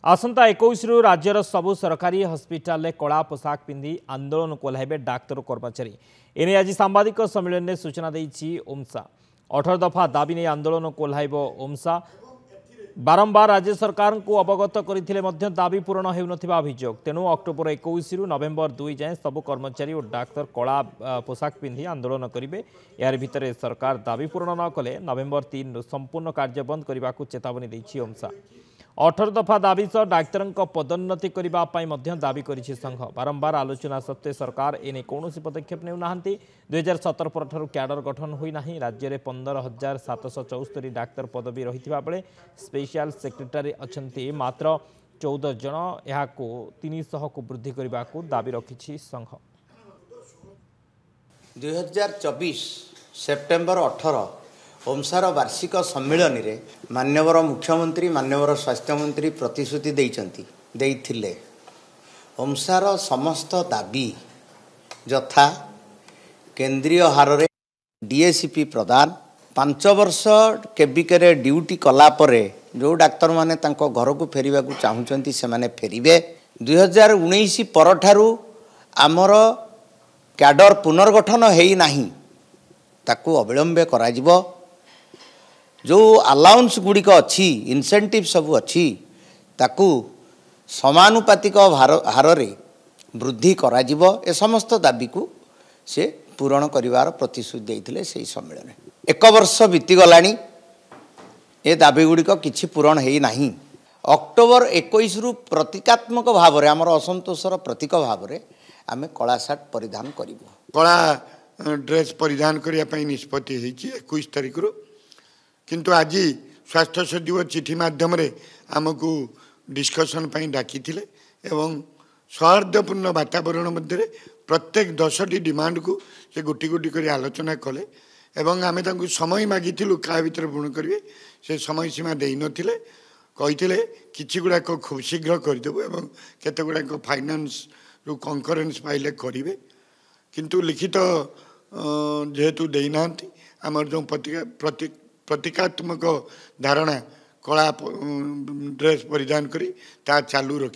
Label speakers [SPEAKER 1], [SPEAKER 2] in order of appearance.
[SPEAKER 1] आसंता 21 रु राज्यर सबु सरकारी हस्पिटाल कला पोशाक पिंधि आंदोलन को ओह्लाइबे डाक्तर कर्मचारी एने आज सांबादिक सम्मेलन में सूचना देइछि ओमसा 18 दफा दाबी नहीं आंदोलन को ओह्लाइबो ओमसा बारंबार राज्य सरकार को अवगत करथिले मध्य दाबी पूरण हेउनथिबा अभियोग तेणु अक्टोबर 21 रु नवेम्बर 2 जाए सबु कर्मचारी और डाक्तर कला पोशाक पिंधि आंदोलन करिवे यार भितरे सरकार दाबी पूरण न कले नवेम्बर 3 रु संपूर्ण कार्य बंद करने को चेतावनी देइछि ओमसा 18 दफा दाबी सह डाक्तर पदोन्नति करने दाबी करिछि संघ बारंबार आलोचना सत्वे सरकार एने कौन पदक्षेप नेउना 2017 पर क्याडर गठन होई नाही राज्य में 15,774 डाक्तर पदवी रही बेले स्पेशल सेक्रेटरी अच्छा मात्र 14 जन यह 300 को वृद्धि करने को दाबी रखिछि संघ
[SPEAKER 2] 2024 सेप्टेम्बर 18 ओमसार वार्षिक सम्मिलन रे मान्यवर मुख्यमंत्री मान्यवर स्वास्थ्य मंत्री प्रतिश्रुति देइथिले ओमसार समस्त दाबी यथा केंद्रीय हार रे डीएसीपी प्रदान 5 वर्ष केबिके ड्यूटी कला परे जो डाक्तर माने तांको घर को फेरिबा को चाहुचंती से माने फेरिबे 2019 परठारु आमर क्याडर पुनर्गठन हेई नाही ताकू अविलंबे कराजिबो जो अलाउंस गुड़िक अच्छी इनसेंटिव सब अच्छी ताकू समानुपातिक हार रे वृद्धि कराजिबो ए समस्त दाबी को से पूरण करिवार प्रतिश्रुति देइथिले सेही सम्मेलन 1 वर्ष बीती गलानी ए दाबी गुड़िक किछि पूरण हेई नाही अक्टोबर 21 रु प्रतीकात्मक भाव रे हमर असंतोषर प्रतीक भाव रे आमे कला सार्ट परिधान करिवो
[SPEAKER 3] कला ड्रेस परिधान करिया पई निष्पत्ति हेछि 21 तारिख रु किंतु आज स्वास्थ्य सचिव चिठी माध्यम आमको डिस्कसन पर डाकी एवं सौहार्दपूर्ण वातावरण मध्य प्रत्येक 10टी डिमांड को से गोटी गोटी कर आलोचना कले एवं आमे तांको समय मागी क्या भीतर पूर्ण करेंगे से समय सीमा दे नथिले कही किछि गुड़ाक खूब शीघ्र करदेबु एवं केते गुड़ाक फाइनान्स रु कंकरेन्स पाइले करेंगे किंतु लिखित जेहेतु देना आमर जो प्रतीकात्मक धारणा कला ड्रेस परिधान करी ता चालू रखी।